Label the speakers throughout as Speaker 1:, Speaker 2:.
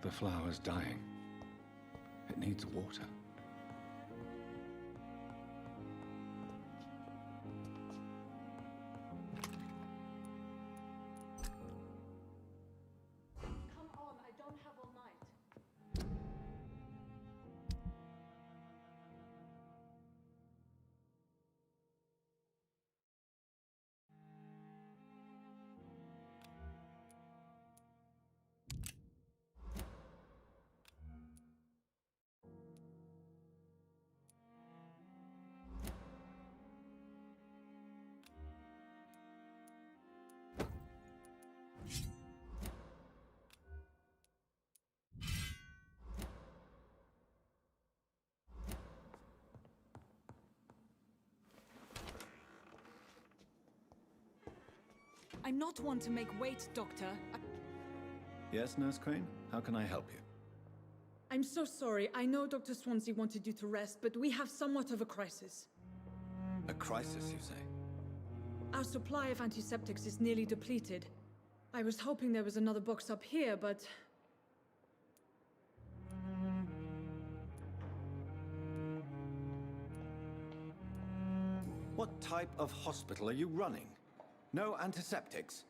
Speaker 1: The flower's dying. It needs water.
Speaker 2: Come on, I don't have all night. I'm not one to make wait, Doctor.
Speaker 1: Yes, Nurse Crane? How can I help you?
Speaker 2: I'm so sorry. I know Dr. Swansea wanted you to rest, but we have somewhat of a crisis.
Speaker 1: A crisis, you say?
Speaker 2: Our supply of antiseptics is nearly depleted. I was hoping there was another box up here, but...
Speaker 1: What type of hospital are you running? No antiseptics?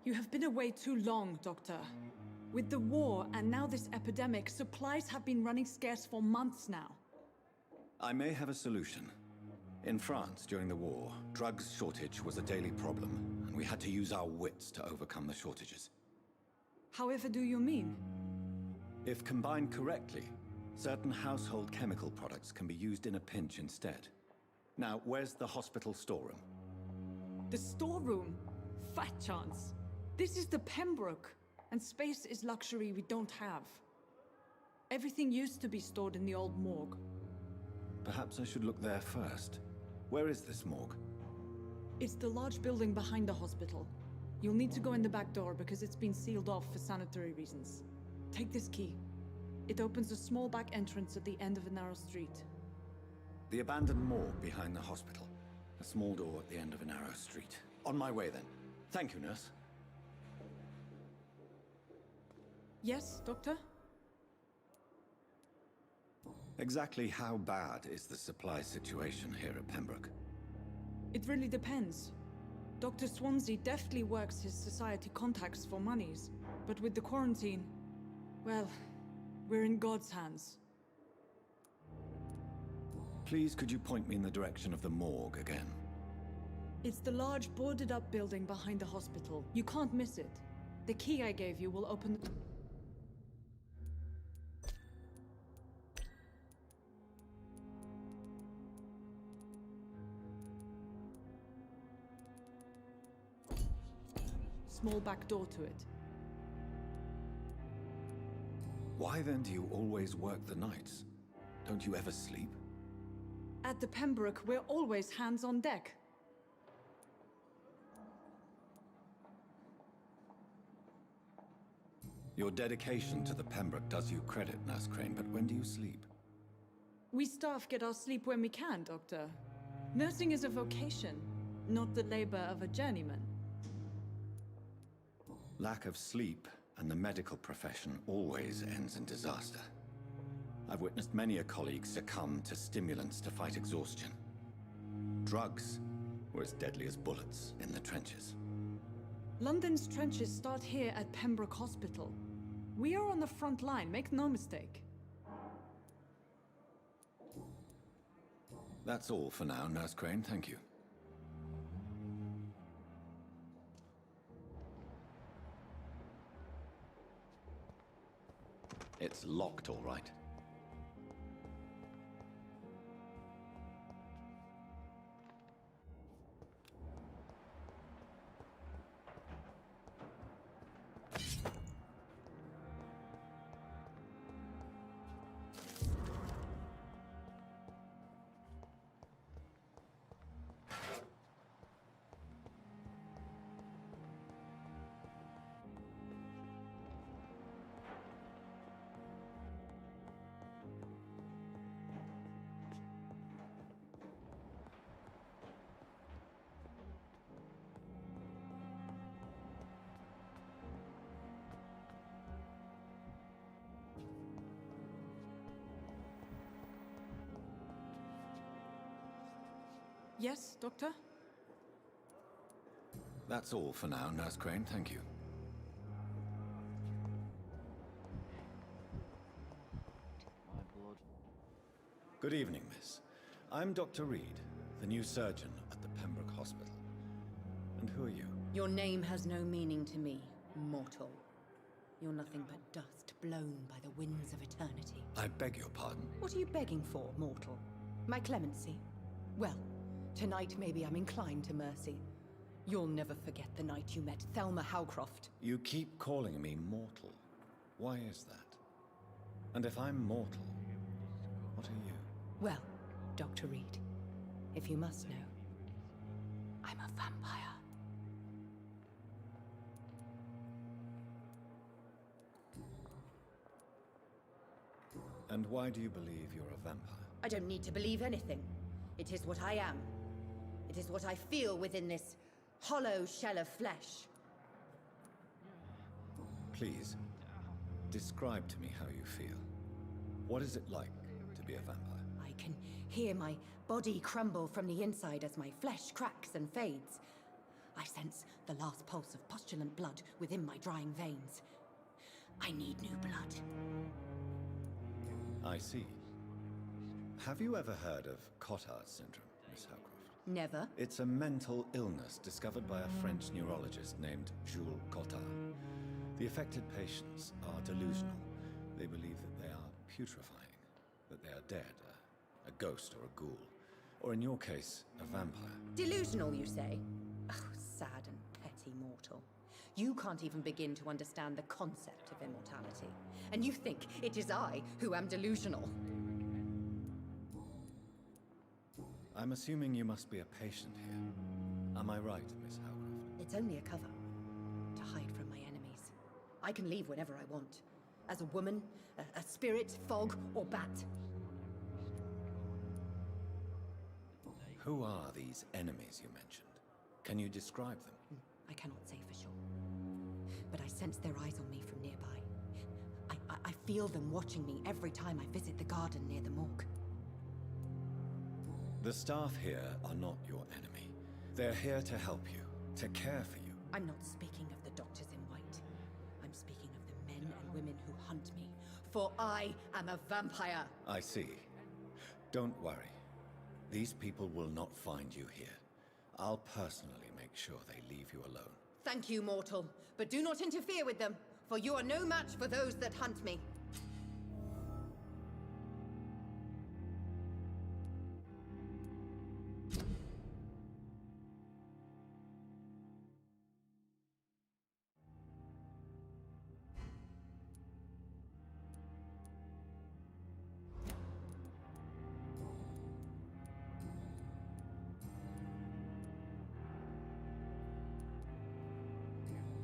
Speaker 2: You have been away too long, Doctor. With the war and now this epidemic, supplies have been running scarce for months now.
Speaker 1: I may have a solution. In France, during the war, drugs shortage was a daily problem, and we had to use our wits to overcome the shortages.
Speaker 2: However do you mean?
Speaker 1: If combined correctly, certain household chemical products can be used in a pinch instead. Now, where's the hospital storeroom?
Speaker 2: The storeroom? Fat chance. This is the Pembroke, and space is luxury we don't have. Everything used to be stored in the old morgue.
Speaker 1: Perhaps I should look there first. Where is this morgue?
Speaker 2: It's the large building behind the hospital. You'll need to go in the back door because it's been sealed off for sanitary reasons. Take this key. It opens a small back entrance at the end of a narrow street.
Speaker 1: The abandoned morgue behind the hospital. A small door at the end of a narrow street. On my way then. Thank you, nurse.
Speaker 2: Yes, Doctor?
Speaker 1: Exactly how bad is the supply situation here at Pembroke?
Speaker 2: It really depends. Dr. Swansea deftly works his society contacts for monies, but with the quarantine, well, we're in God's hands.
Speaker 1: Please, could you point me in the direction of the morgue again?
Speaker 2: It's the large boarded-up building behind the hospital. You can't miss it. The key I gave you will open the... small back door to it.
Speaker 1: Why then do you always work the nights? Don't you ever sleep?
Speaker 2: At the Pembroke, we're always hands on deck.
Speaker 1: Your dedication to the Pembroke does you credit, Nurse Crane, but when do you sleep?
Speaker 2: We staff get our sleep when we can, Doctor. Nursing is a vocation, not the labor of a journeyman.
Speaker 1: Lack of sleep and the medical profession always ends in disaster. I've witnessed many a colleague succumb to stimulants to fight exhaustion. Drugs were as deadly as bullets in the trenches.
Speaker 2: London's trenches start here at Pembroke Hospital. We are on the front line, make no mistake.
Speaker 1: That's all for now, Nurse Crane, thank you. It's locked, all right.
Speaker 2: Yes, Doctor?
Speaker 1: That's all for now, Nurse Crane, thank you.
Speaker 3: My blood.
Speaker 1: Good evening, miss. I'm Dr. Reed, the new surgeon at the Pembroke Hospital. And who are you?
Speaker 4: Your name has no meaning to me, mortal. You're nothing but dust blown by the winds of eternity.
Speaker 1: I beg your pardon.
Speaker 4: What are you begging for, mortal? My clemency? Well, tonight maybe I'm inclined to mercy. You'll never forget the night you met Thelma Howcroft.
Speaker 1: You keep calling me mortal. Why is that? And if I'm mortal, what are you?
Speaker 4: Well, Dr. Reed, if you must know, I'm a vampire.
Speaker 1: And why do you believe you're a vampire?
Speaker 4: I don't need to believe anything. It is what I am. It is what I feel within this hollow shell of flesh.
Speaker 1: Please, describe to me how you feel. What is it like to be a vampire?
Speaker 4: I can hear my body crumble from the inside as my flesh cracks and fades. I sense the last pulse of postulant blood within my drying veins. I need new blood.
Speaker 1: I see. Have you ever heard of Cotard syndrome, Miss Howcroft?
Speaker 4: Never.
Speaker 1: It's a mental illness discovered by a French neurologist named Jules Cotard. The affected patients are delusional. They believe that they are putrefying, that they are dead, a ghost or a ghoul, or in your case, a vampire.
Speaker 4: Delusional, you say? Oh, sad and petty mortal. You can't even begin to understand the concept of immortality. And you think it is I who am delusional.
Speaker 1: I'm assuming you must be a patient here. Am I right, Miss Howcroft?
Speaker 4: It's only a cover. To hide from my enemies. I can leave whenever I want. As a woman, a spirit, fog, or bat.
Speaker 1: Who are these enemies you mentioned? Can you describe them?
Speaker 4: I cannot say for sure. But I sense their eyes on me from nearby. I feel them watching me every time I visit the garden near the morgue.
Speaker 1: The staff here are not your enemy. They're here to help you, to care for you.
Speaker 4: I'm not speaking of the doctors in white. I'm speaking of the men and women who hunt me. For I am a vampire.
Speaker 1: I see. Don't worry. These people will not find you here. I'll personally make sure they leave you alone.
Speaker 4: Thank you, mortal. But do not interfere with them, for you are no match for those that hunt me.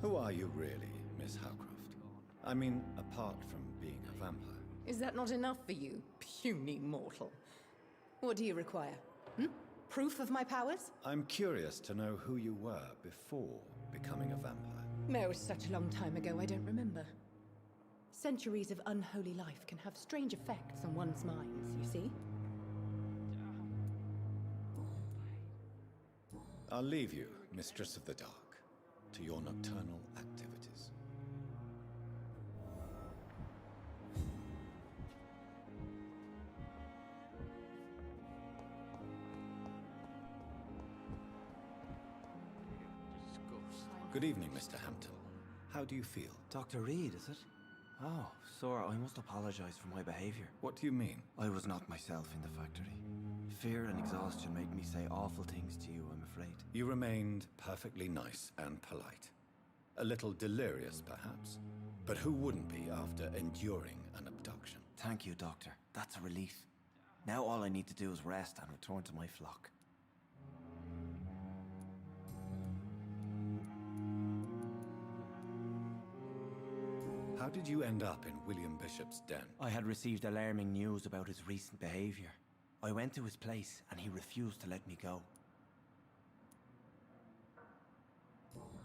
Speaker 1: Who are you really, Miss Howcroft? I mean, apart from being a vampire.
Speaker 4: Is that not enough for you, puny mortal? What do you require? Proof of my powers?
Speaker 1: I'm curious to know who you were before becoming a vampire.
Speaker 4: It was such a long time ago, I don't remember. Centuries of unholy life can have strange effects on one's minds, you see?
Speaker 1: I'll leave you, Mistress of the Dark, to your nocturnal activities. Good evening, Mr. Hampton. How do you feel?
Speaker 5: Dr. Reed, is it? Oh, sir, I must apologize for my behavior.
Speaker 1: What do you mean?
Speaker 5: I was not myself in the factory. Fear and exhaustion made me say awful things to you, I'm afraid.
Speaker 1: You remained perfectly nice and polite. A little delirious, perhaps. But who wouldn't be after enduring an abduction?
Speaker 5: Thank you, Doctor. That's a relief. Now all I need to do is rest and return to my flock.
Speaker 1: How did you end up in William Bishop's den?
Speaker 5: I had received alarming news about his recent behavior. I went to his place and he refused to let me go.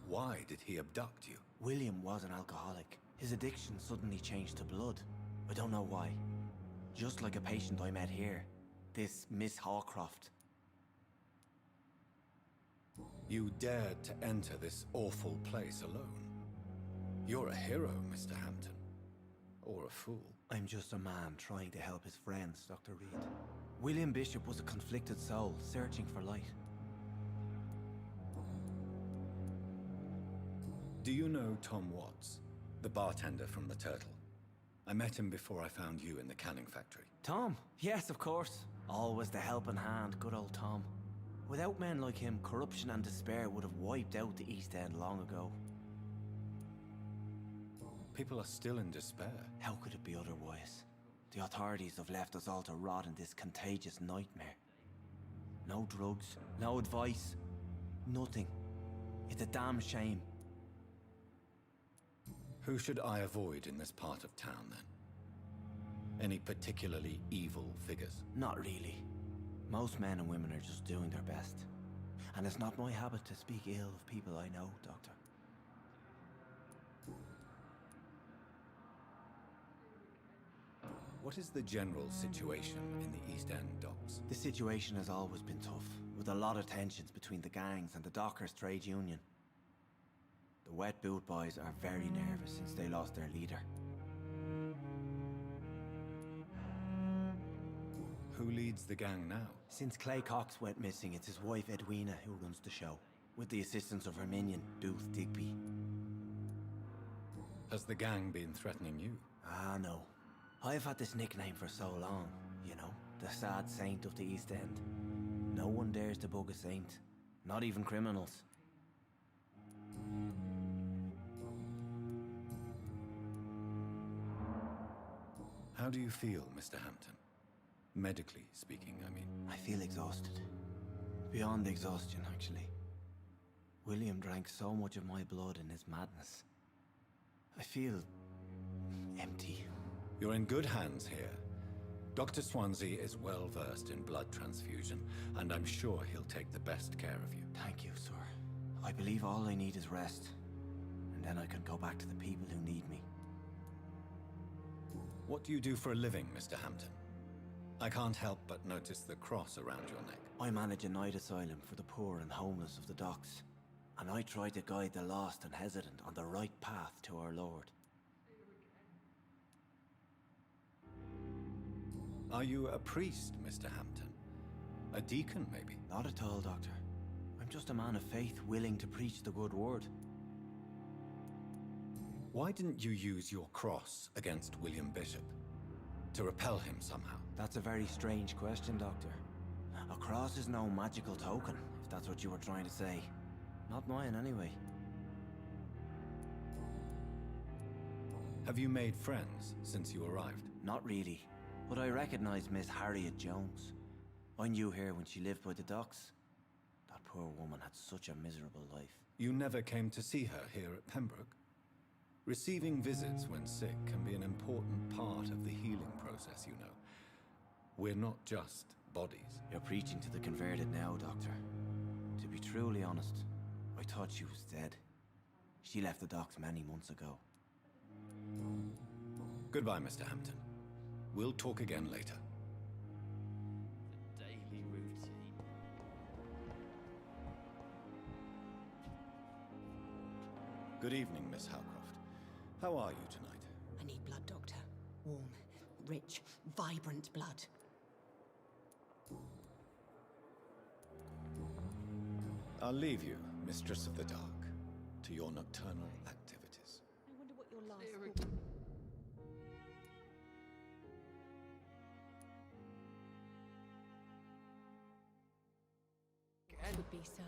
Speaker 1: Why did he abduct you?
Speaker 5: William was an alcoholic. His addiction suddenly changed to blood. I don't know why. Just like a patient I met here. This Miss Hawcroft.
Speaker 1: You dared to enter this awful place alone. You're a hero, Mr. Hampton. Or a fool.
Speaker 5: I'm just a man trying to help his friends, Dr. Reed. William Bishop was a conflicted soul, searching for light.
Speaker 1: Do you know Tom Watts, the bartender from the Turtle? I met him before I found you in the canning factory.
Speaker 5: Tom? Yes, of course. Always the helping hand, good old Tom. Without men like him, corruption and despair would have wiped out the East End long ago.
Speaker 1: People are still in despair.
Speaker 5: How could it be otherwise? The authorities have left us all to rot in this contagious nightmare. No drugs, no advice, nothing. It's a damn shame.
Speaker 1: Who should I avoid in this part of town, then? Any particularly evil figures?
Speaker 5: Not really. Most men and women are just doing their best. And it's not my habit to speak ill of people I know, Doctor.
Speaker 1: What is the general situation in the East End docks?
Speaker 5: The situation has always been tough, with a lot of tensions between the gangs and the Dockers' trade union. The Wet Boot Boys are very nervous since they lost their leader.
Speaker 1: Who leads the gang now?
Speaker 5: Since Clay Cox went missing, it's his wife Edwina who runs the show, with the assistance of her minion, Booth Digby.
Speaker 1: Has the gang been threatening you?
Speaker 5: Ah, no. I've had this nickname for so long, you know, the sad saint of the East End. No one dares to bug a saint, not even criminals.
Speaker 1: How do you feel, Mr. Hampton? Medically speaking, I mean.
Speaker 5: I feel exhausted. Beyond exhaustion, actually. William drank so much of my blood in his madness. I feel empty.
Speaker 1: You're in good hands here. Dr. Swansea is well versed in blood transfusion, and I'm sure he'll take the best care of you.
Speaker 5: Thank you, sir. I believe all I need is rest. And then I can go back to the people who need me.
Speaker 1: What do you do for a living, Mr. Hampton? I can't help but notice the cross around your neck.
Speaker 5: I manage a night asylum for the poor and homeless of the docks. And I try to guide the lost and hesitant on the right path to our Lord.
Speaker 1: Are you a priest, Mr. Hampton? A deacon, maybe?
Speaker 5: Not at all, Doctor. I'm just a man of faith willing to preach the good word.
Speaker 1: Why didn't you use your cross against William Bishop? To repel him somehow?
Speaker 5: That's a very strange question, Doctor. A cross is no magical token, if that's what you were trying to say. Not mine, anyway.
Speaker 1: Have you made friends since you arrived?
Speaker 5: Not really. But I recognize Miss Harriet Jones. I knew her when she lived by the docks. That poor woman had such a miserable life.
Speaker 1: You never came to see her here at Pembroke? Receiving visits when sick can be an important part of the healing process, you know. We're not just bodies.
Speaker 5: You're preaching to the converted now, Doctor. To be truly honest, I thought she was dead. She left the docks many months ago.
Speaker 1: Goodbye, Mr. Hampton. We'll talk again later.
Speaker 3: The daily routine.
Speaker 1: Good evening, Miss Howcroft. How are you tonight?
Speaker 4: I need blood, Doctor. Warm, rich, vibrant blood.
Speaker 1: I'll leave you, Mistress of the Dark, to your nocturnal activities.
Speaker 2: I wonder what your last would be, sir.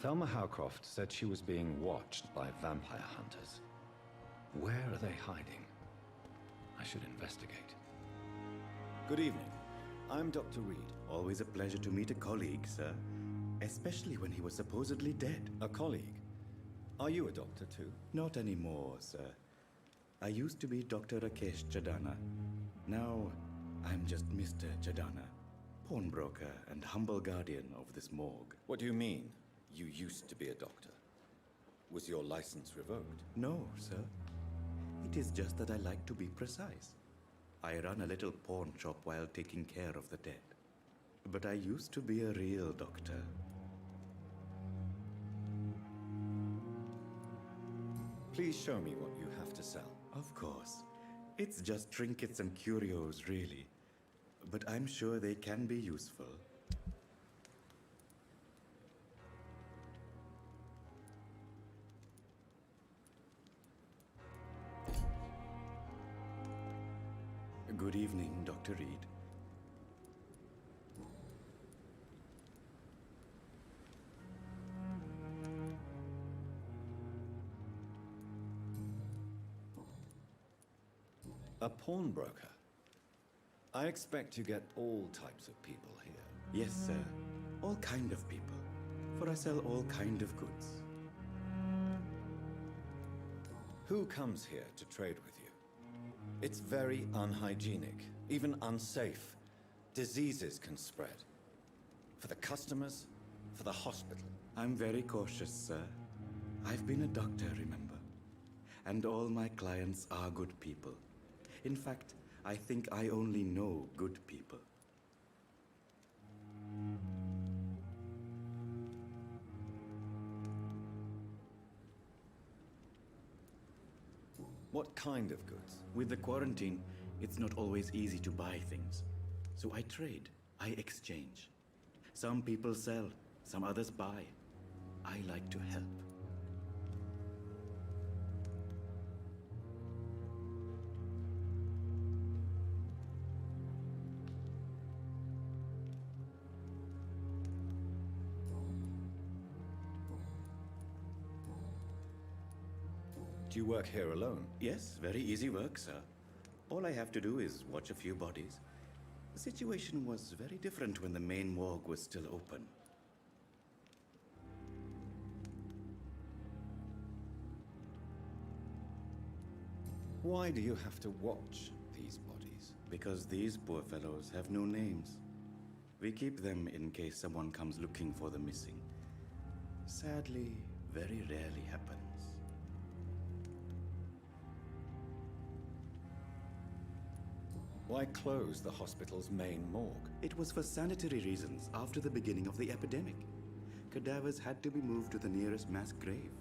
Speaker 1: Thelma Howcroft said she was being watched by vampire hunters. Where are they hiding? I should investigate.
Speaker 6: Good evening. I'm Dr. Reed.
Speaker 7: Always a pleasure to meet a colleague, sir. Especially when he was supposedly dead.
Speaker 6: A colleague. Are you a doctor too?
Speaker 7: Not anymore, sir. I used to be Dr. Rakesh Chadana. Now, I'm just Mr. Chadana, pawnbroker and humble guardian of this morgue.
Speaker 6: What do you mean, you used to be a doctor? Was your license revoked?
Speaker 7: No, sir. It is just that I like to be precise. I run a little pawn shop while taking care of the dead. But I used to be a real doctor.
Speaker 6: Please show me what you have to sell.
Speaker 7: Of course. It's just trinkets and curios, really. But I'm sure they can be useful. Good evening, Dr. Reed.
Speaker 6: A pawnbroker? I expect you get all types of people here.
Speaker 7: Yes, sir. All kind of people. For I sell all kind of goods.
Speaker 6: Who comes here to trade with you? It's very unhygienic, even unsafe. Diseases can spread. For the customers, for the hospital.
Speaker 7: I'm very cautious, sir. I've been a doctor, remember? And all my clients are good people. In fact, I think I only know good people.
Speaker 6: What kind of goods?
Speaker 7: With the quarantine, it's not always easy to buy things. So I trade, I exchange. Some people sell, some others buy. I like to help.
Speaker 6: Do you work here alone?
Speaker 7: Yes, very easy work, sir. All I have to do is watch a few bodies. The situation was very different when the main morgue was still open.
Speaker 6: Why do you have to watch these bodies?
Speaker 7: Because these poor fellows have no names. We keep them in case someone comes looking for the missing. Sadly, very rarely happens.
Speaker 6: Why close the hospital's main morgue?
Speaker 7: It was for sanitary reasons after the beginning of the epidemic. Cadavers had to be moved to the nearest mass grave.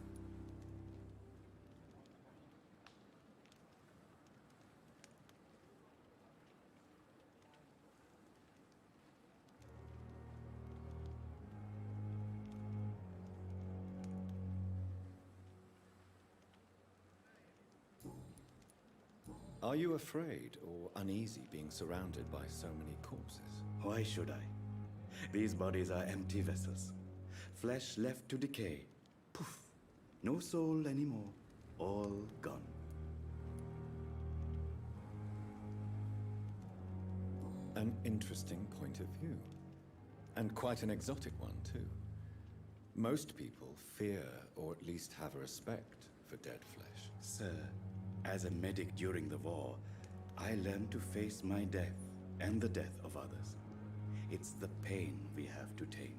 Speaker 6: Are you afraid or uneasy being surrounded by so many corpses?
Speaker 7: Why should I? These bodies are empty vessels. Flesh left to decay. Poof. No soul anymore. All gone.
Speaker 6: An interesting point of view. And quite an exotic one, too. Most people fear, or at least have a respect, for dead flesh.
Speaker 7: Sir, as a medic during the war, I learned to face my death and the death of others. It's the pain we have to tame,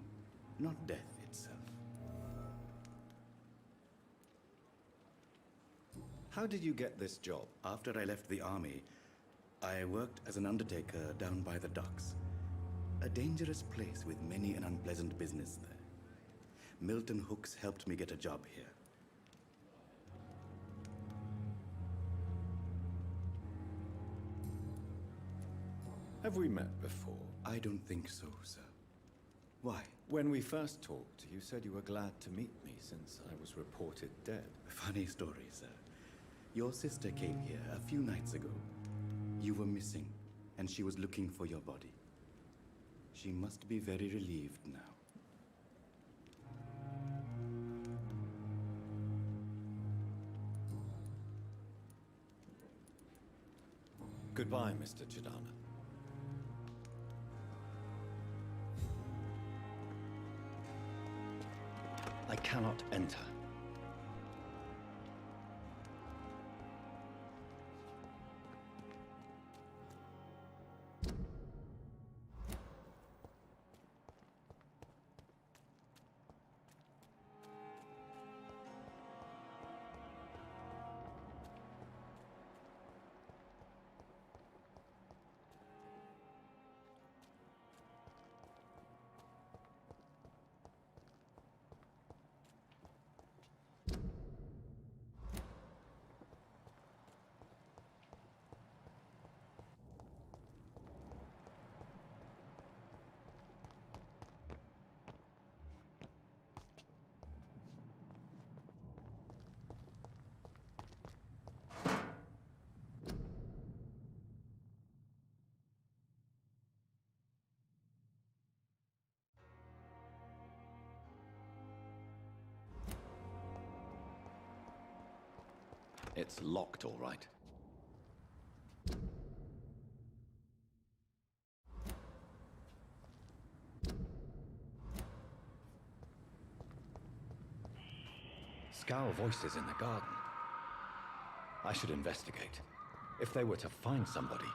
Speaker 7: not death itself.
Speaker 6: How did you get this job?
Speaker 7: After I left the army, I worked as an undertaker down by the docks. A dangerous place with many an unpleasant business there. Milton Hooks helped me get a job here.
Speaker 6: Have we met before?
Speaker 7: I don't think so, sir. Why?
Speaker 6: When we first talked, you said you were glad to meet me since I was reported dead.
Speaker 7: Funny story, sir. Your sister came here a few nights ago. You were missing, and she was looking for your body. She must be very relieved now.
Speaker 6: Goodbye, Mr. Chidana. I cannot enter. It's locked, all right. Scowl voices in the garden. I should investigate. If they were to find somebody.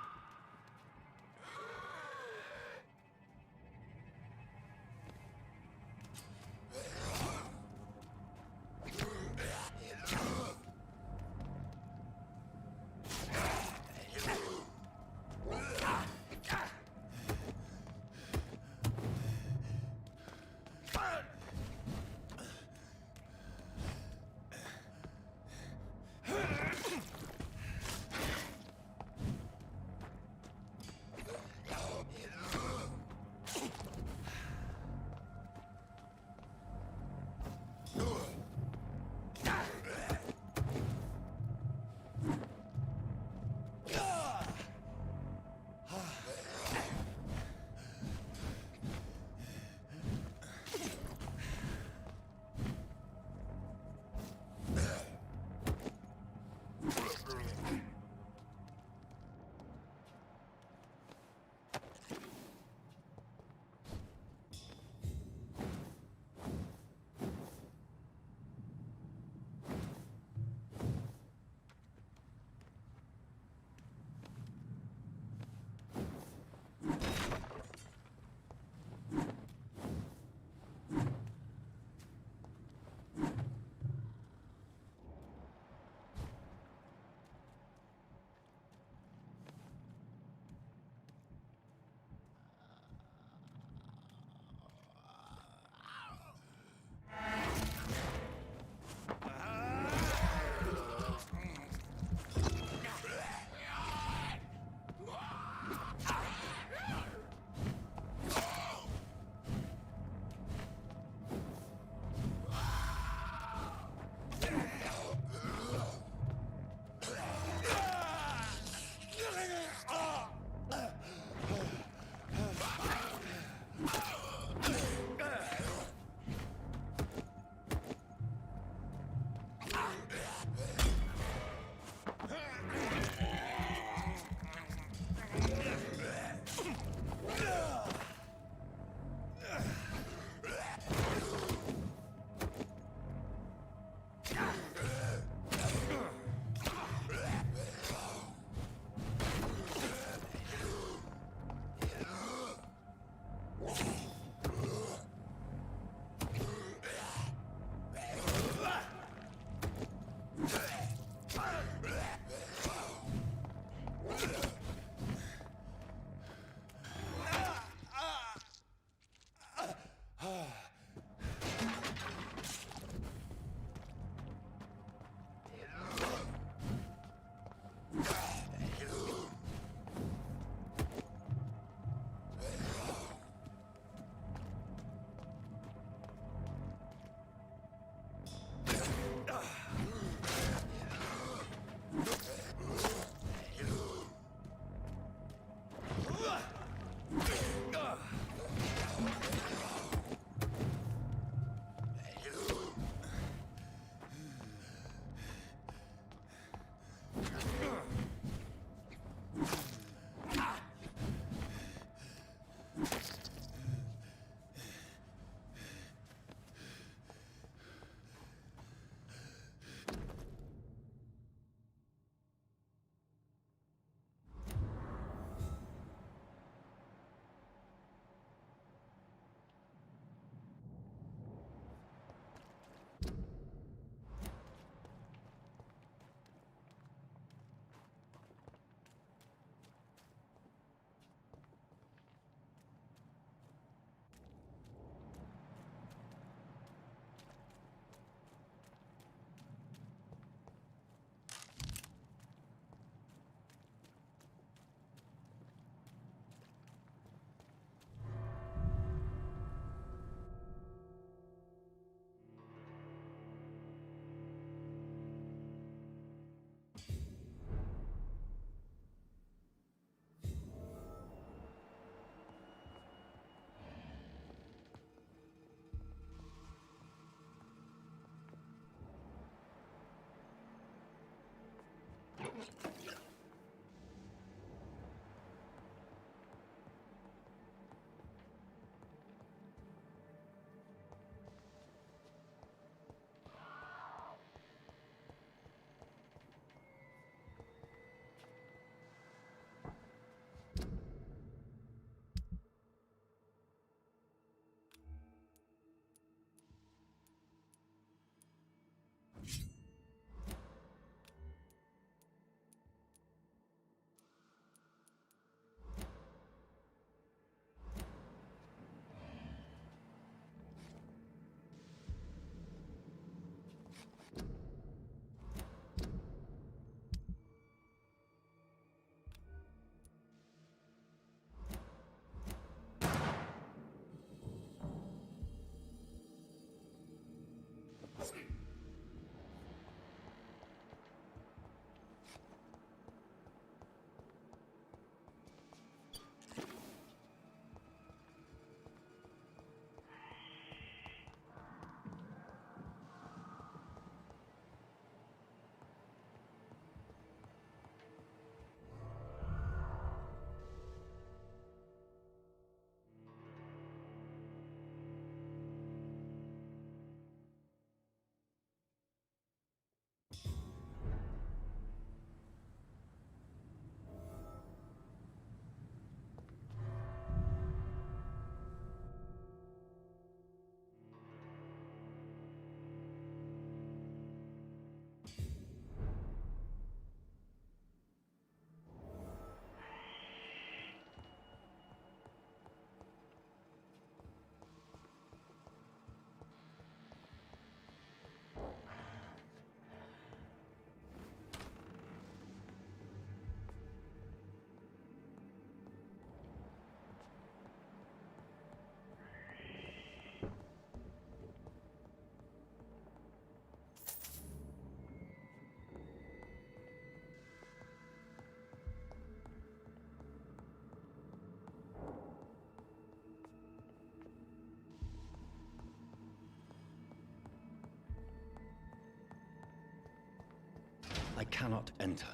Speaker 1: I cannot enter.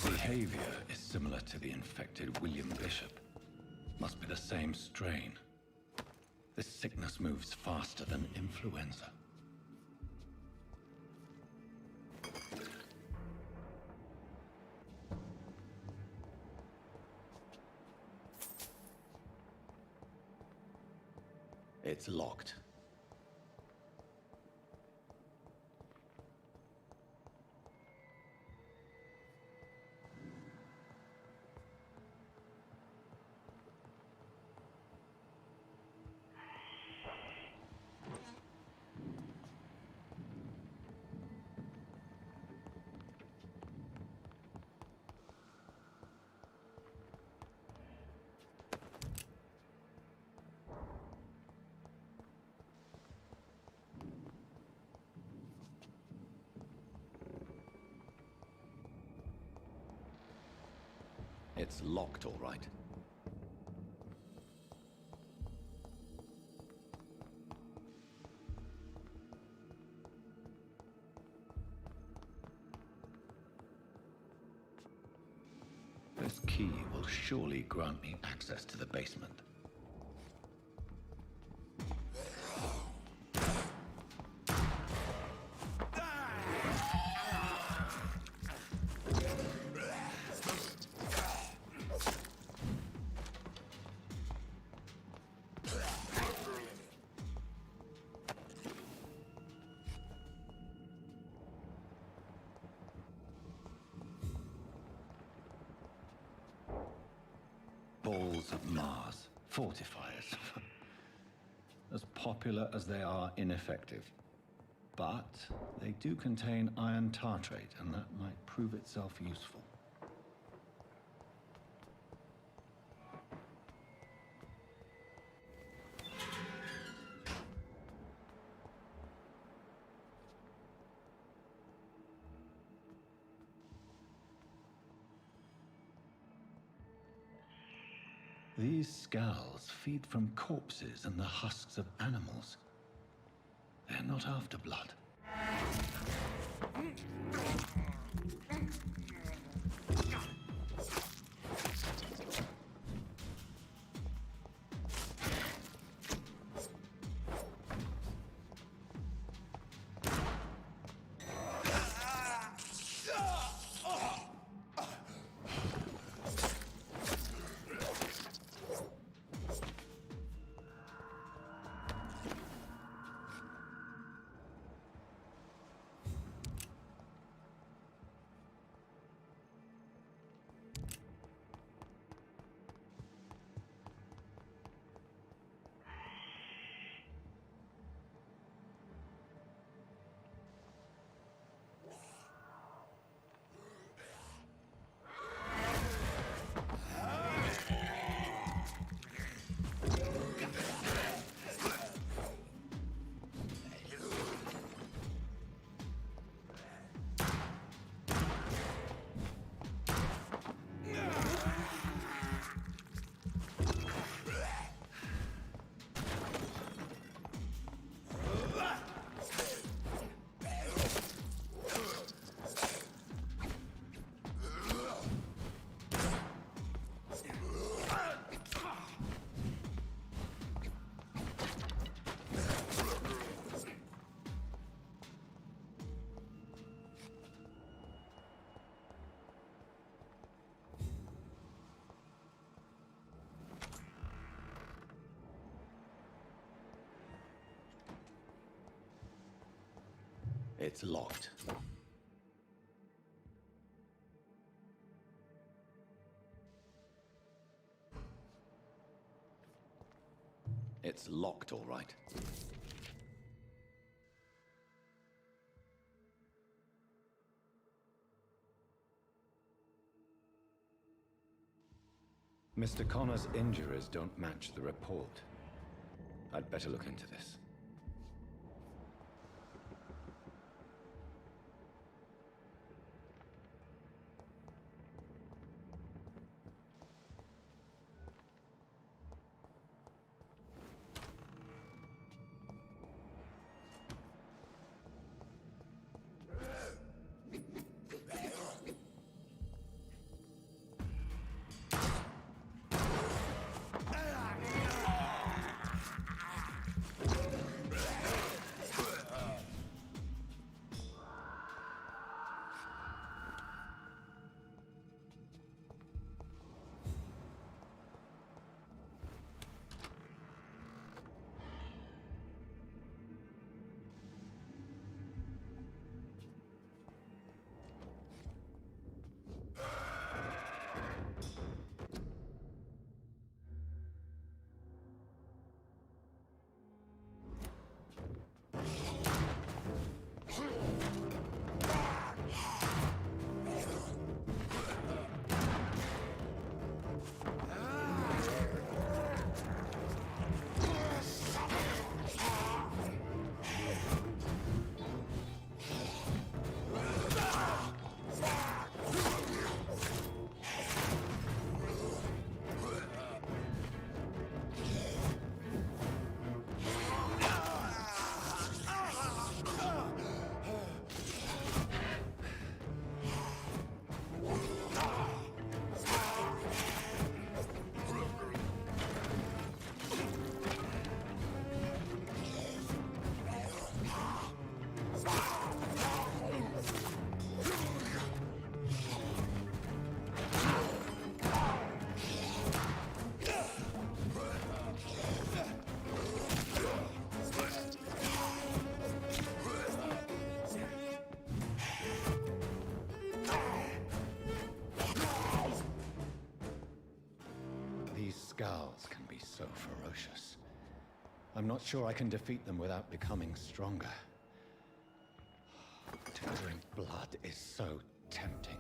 Speaker 1: Behavior is similar to the infected William Bishop. Must be the same strain. This sickness moves faster than influenza. It's locked. It's locked, all right. This key will surely grant me access to the basement. Balls of Mars, fortifiers. As popular as they are ineffective. But they do contain iron tartrate, and that might prove itself useful. These skulls feed from corpses and the husks of animals. They're not after blood. It's locked. It's locked, all right. Mr. Connor's injuries don't match the report. I'd better look into this. Skulls can be so ferocious. I'm not sure I can defeat them without becoming stronger. To drink blood is so tempting.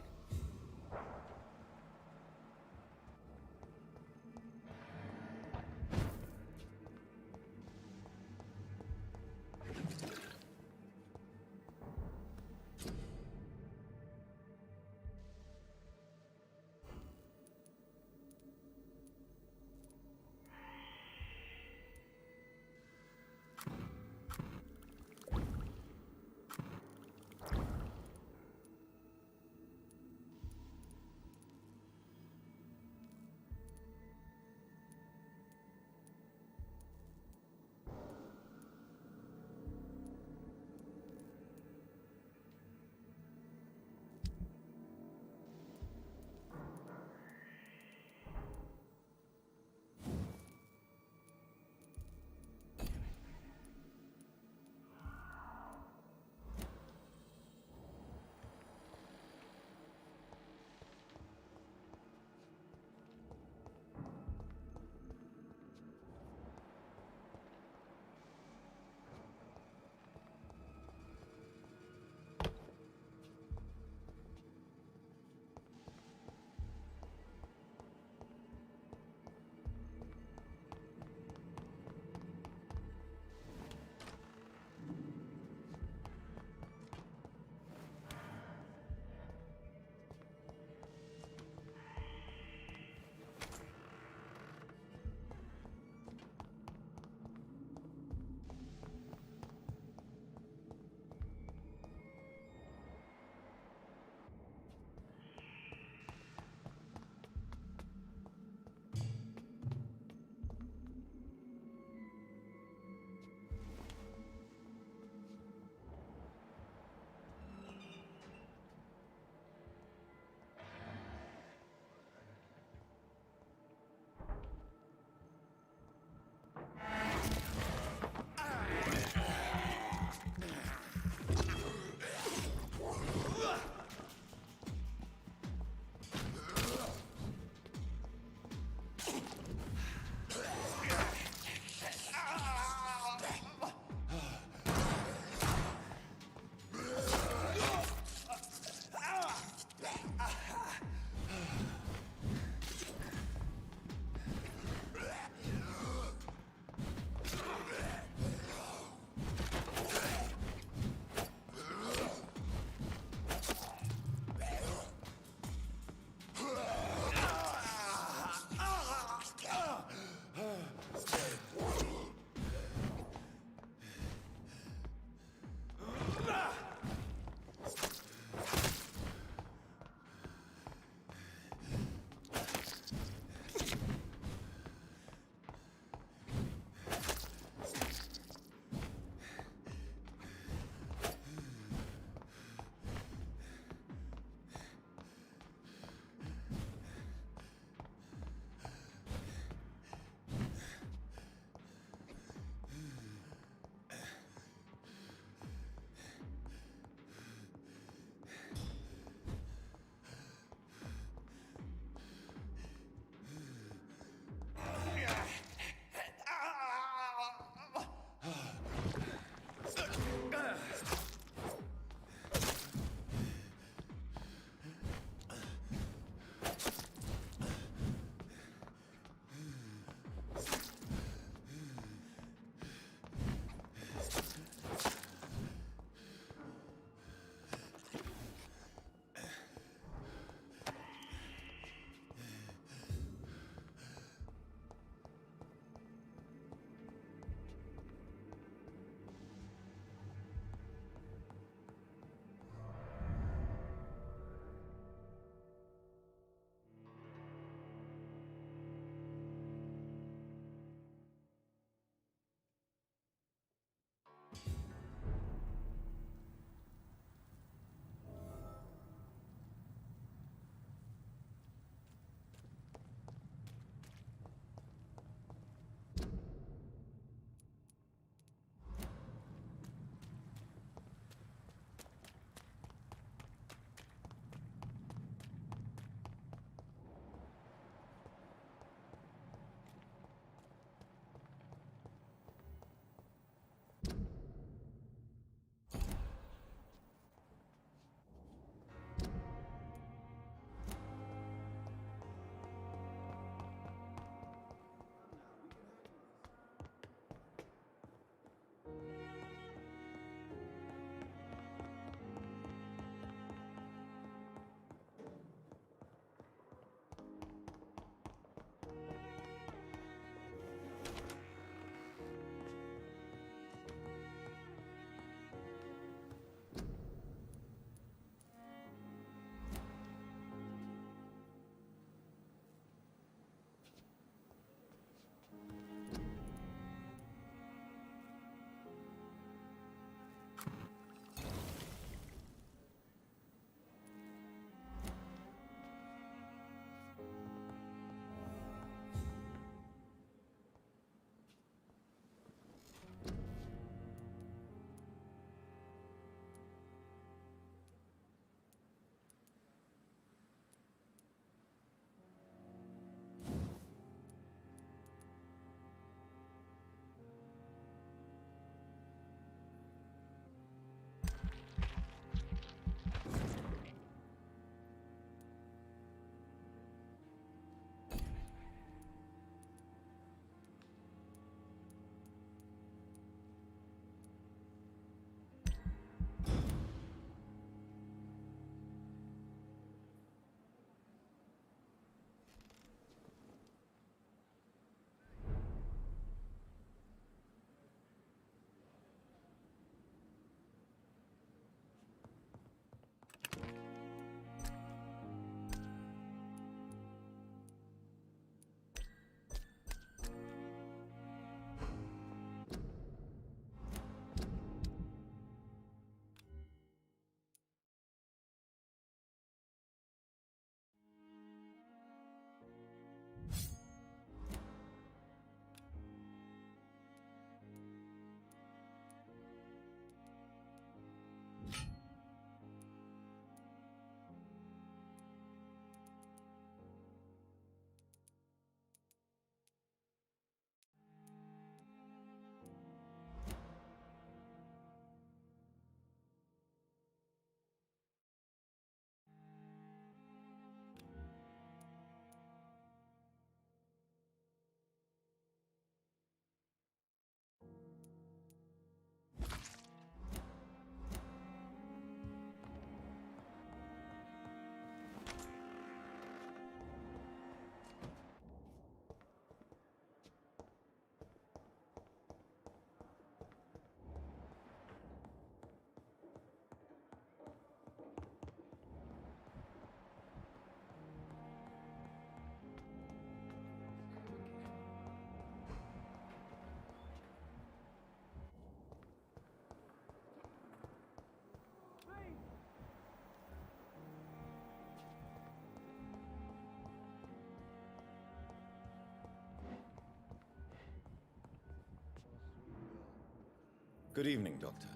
Speaker 6: Good evening, Doctor.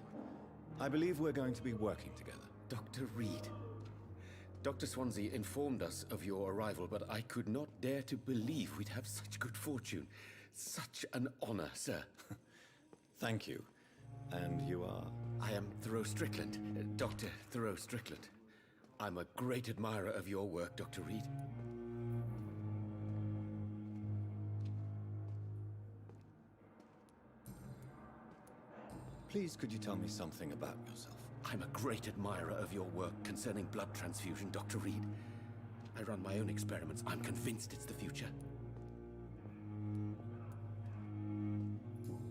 Speaker 6: I believe we're going to be working together.
Speaker 8: Dr. Reed. Dr. Swansea informed us of your arrival, but I could not dare to believe we'd have such good fortune. Such an honor, sir.
Speaker 6: Thank you. And you are?
Speaker 8: I am Thoreau Strickland, Dr. Thoreau Strickland. I'm a great admirer of your work, Dr. Reed.
Speaker 6: Please, could you tell me something about yourself?
Speaker 8: I'm a great admirer of your work concerning blood transfusion, Dr. Reed. I run my own experiments. I'm convinced it's the future.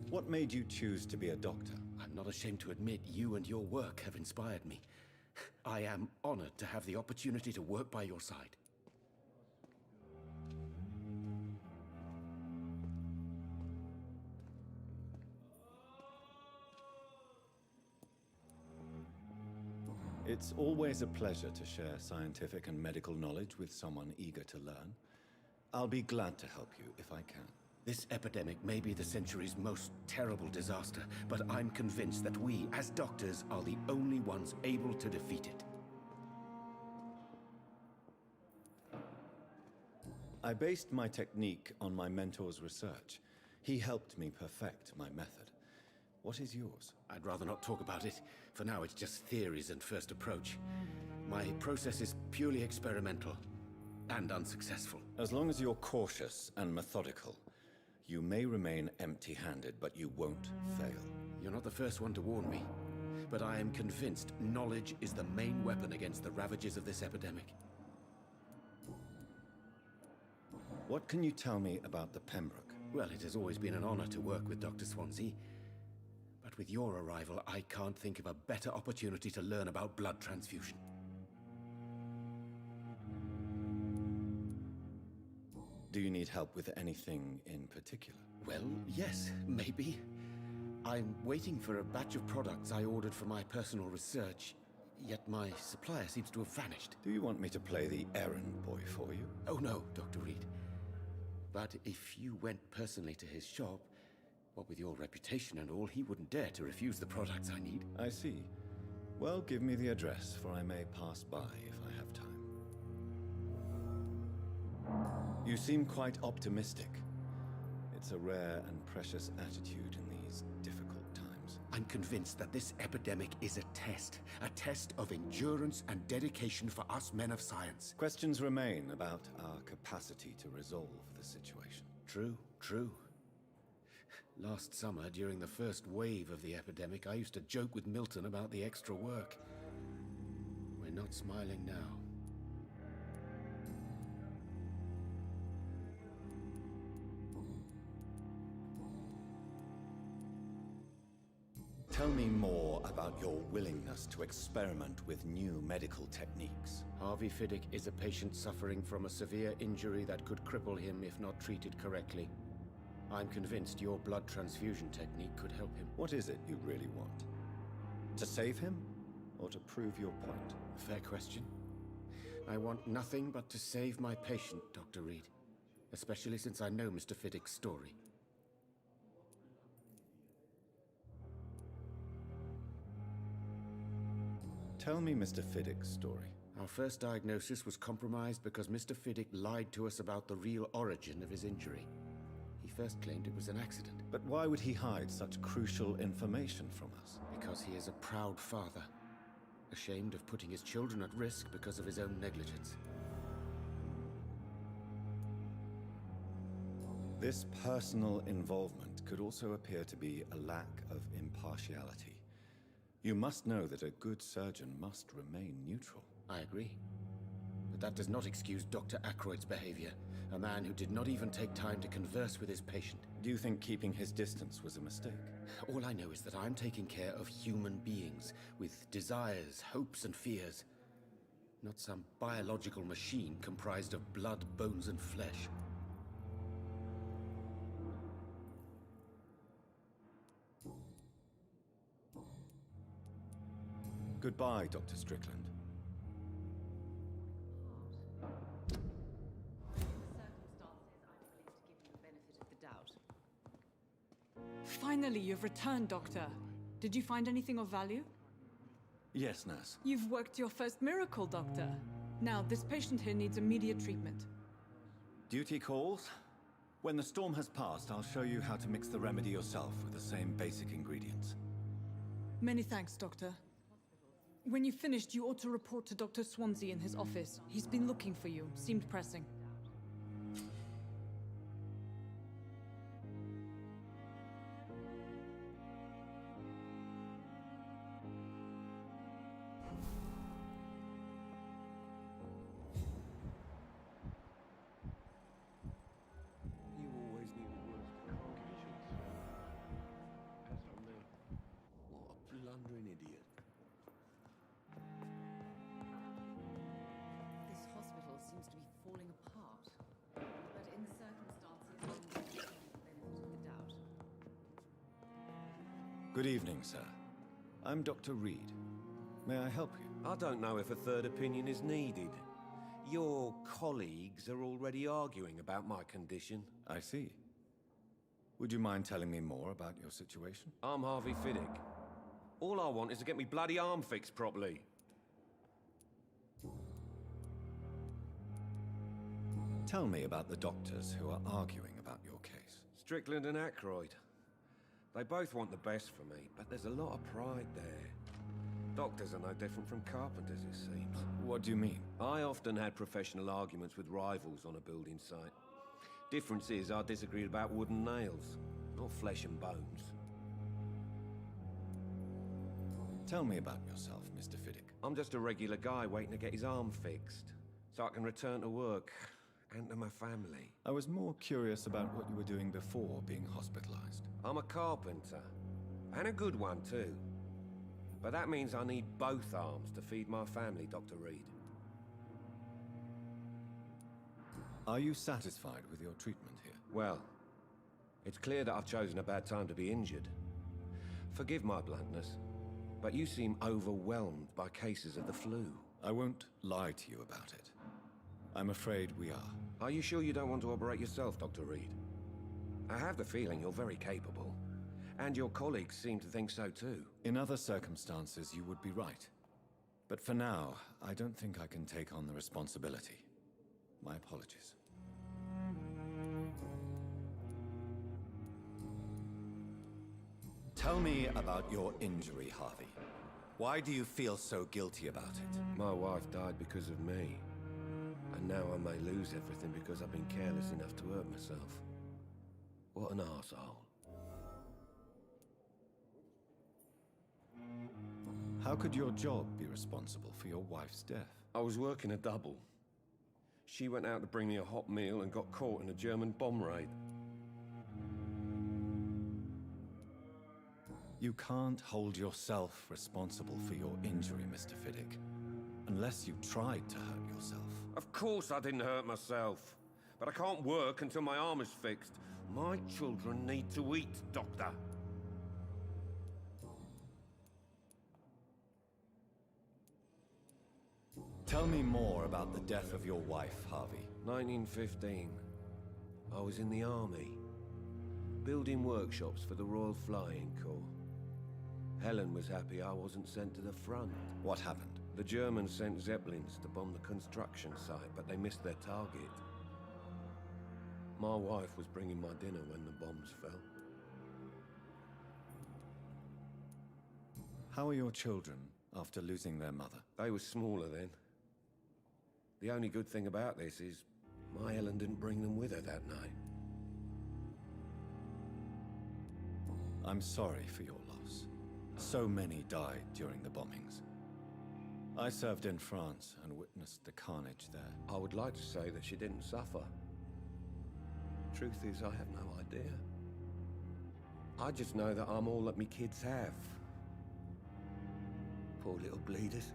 Speaker 6: What made you choose to be a doctor?
Speaker 8: I'm not ashamed to admit you and your work have inspired me. I am honored to have the opportunity to work by your side.
Speaker 6: It's always a pleasure to share scientific and medical knowledge with someone eager to learn. I'll be glad to help you if I can.
Speaker 8: This epidemic may be the century's most terrible disaster, but I'm convinced that we, as doctors, are the only ones able to defeat it.
Speaker 6: I based my technique on my mentor's research. He helped me perfect my method. What is yours?
Speaker 8: I'd rather not talk about it. For now, it's just theories and first approach. My process is purely experimental and unsuccessful.
Speaker 6: As long as you're cautious and methodical, you may remain empty-handed, but you won't fail.
Speaker 8: You're not the first one to warn me, but I am convinced knowledge is the main weapon against the ravages of this epidemic.
Speaker 6: What can you tell me about the Pembroke?
Speaker 8: Well, it has always been an honor to work with Dr. Swansea. But with your arrival, I can't think of a better opportunity to learn about blood transfusion.
Speaker 6: Do you need help with anything in particular?
Speaker 8: Well, yes, maybe. I'm waiting for a batch of products I ordered for my personal research, yet my supplier seems to have vanished.
Speaker 6: Do you want me to play the errand boy for you?
Speaker 8: Oh no, Dr. Reed. But if you went personally to his shop, what with your reputation and all, he wouldn't dare to refuse the products I need.
Speaker 6: I see. Well, give me the address, for I may pass by if I have time. You seem quite optimistic. It's a rare and precious attitude in these difficult times.
Speaker 8: I'm convinced that this epidemic is a test of endurance and dedication for us men of science.
Speaker 6: Questions remain about our capacity to resolve the situation.
Speaker 8: True, true. Last summer, during the first wave of the epidemic, I used to joke with Milton about the extra work. We're not smiling now.
Speaker 6: Tell me more about your willingness to experiment with new medical techniques.
Speaker 8: Harvey Fiddick is a patient suffering from a severe injury that could cripple him if not treated correctly. I'm convinced your blood transfusion technique could help him.
Speaker 6: What is it you really want? To save him, or to prove your point?
Speaker 8: Fair question. I want nothing but to save my patient, Dr. Reed. Especially since I know Mr. Fiddick's story.
Speaker 6: Tell me Mr. Fiddick's story.
Speaker 8: Our first diagnosis was compromised because Mr. Fiddick lied to us about the real origin of his injury. He first claimed it was an accident.
Speaker 6: But why would he hide such crucial information from us?
Speaker 8: Because he is a proud father, ashamed of putting his children at risk because of his own negligence.
Speaker 6: This personal involvement could also appear to be a lack of impartiality. You must know that a good surgeon must remain neutral.
Speaker 8: I agree. But that does not excuse Dr. Ackroyd's behavior, a man who did not even take time to converse with his patient.
Speaker 6: Do you think keeping his distance was a mistake?
Speaker 8: All I know is that I'm taking care of human beings with desires, hopes, and fears. Not some biological machine comprised of blood, bones, and flesh.
Speaker 6: Goodbye, Dr. Strickland.
Speaker 2: Finally, you've returned, Doctor. Did you find anything of value?
Speaker 1: Yes, nurse.
Speaker 2: You've worked your first miracle, Doctor. Now, this patient here needs immediate treatment.
Speaker 1: Duty calls. When the storm has passed, I'll show you how to mix the remedy yourself with the same basic ingredients.
Speaker 2: Many thanks, Doctor. When you've finished, you ought to report to Dr. Swansea in his office. He's been looking for you. Seemed pressing.
Speaker 9: You always knew the worst of Caucasians. As for me, what a blundering idiot.
Speaker 4: This hospital seems to be falling apart. But in the circumstances, I'm giving the benefit of the doubt.
Speaker 1: Good evening, sir. I'm Dr. Reed. May I help you?
Speaker 9: I don't know if a third opinion is needed. Your colleagues are already arguing about my condition.
Speaker 1: I see. Would you mind telling me more about your situation?
Speaker 9: I'm Harvey Fiddick. All I want is to get me bloody arm fixed properly.
Speaker 1: Tell me about the doctors who are arguing about your case.
Speaker 9: Strickland and Aykroyd. They both want the best for me, but there's a lot of pride there. Doctors are no different from carpenters, it seems.
Speaker 1: What do you mean?
Speaker 9: I often had professional arguments with rivals on a building site. Difference is, I disagreed about wooden nails, not flesh and bones.
Speaker 1: Tell me about yourself, Mr. Fiddick.
Speaker 9: I'm just a regular guy waiting to get his arm fixed, so I can return to work and to my family.
Speaker 1: I was more curious about what you were doing before being hospitalized.
Speaker 9: I'm a carpenter, and a good one too. But that means I need both arms to feed my family, Dr. Reed.
Speaker 1: Are you satisfied with your treatment here?
Speaker 9: Well, it's clear that I've chosen a bad time to be injured. Forgive my bluntness, but you seem overwhelmed by cases of the flu.
Speaker 1: I won't lie to you about it. I'm afraid we are.
Speaker 9: Are you sure you don't want to operate yourself, Dr. Reed? I have the feeling you're very capable, and your colleagues seem to think so too.
Speaker 1: In other circumstances, you would be right. But for now, I don't think I can take on the responsibility. My apologies. Tell me about your injury, Harvey. Why do you feel so guilty about it?
Speaker 9: My wife died because of me. And now I may lose everything because I've been careless enough to hurt myself. What an arsehole.
Speaker 1: How could your job be responsible for your wife's death?
Speaker 9: I was working a double. She went out to bring me a hot meal and got caught in a German bomb raid.
Speaker 1: You can't hold yourself responsible for your injury, Mr. Fiddick. Unless you tried to hurt yourself.
Speaker 9: Of course I didn't hurt myself. But I can't work until my arm is fixed. My children need to eat, Doctor.
Speaker 1: Tell me more about the death of your wife, Harvey.
Speaker 9: 1915. I was in the army. Building workshops for the Royal Flying Corps. Helen was happy I wasn't sent to the front.
Speaker 1: What happened?
Speaker 9: The Germans sent Zeppelins to bomb the construction site, but they missed their target. My wife was bringing my dinner when the bombs fell.
Speaker 1: How are your children after losing their mother?
Speaker 9: They were smaller then. The only good thing about this is my Helen didn't bring them with her that night.
Speaker 1: I'm sorry for your loss. So many died during the bombings. I served in France and witnessed the carnage there.
Speaker 9: I would like to say that she didn't suffer. Truth is, I have no idea. I just know that I'm all that me kids have. Poor little bleeders.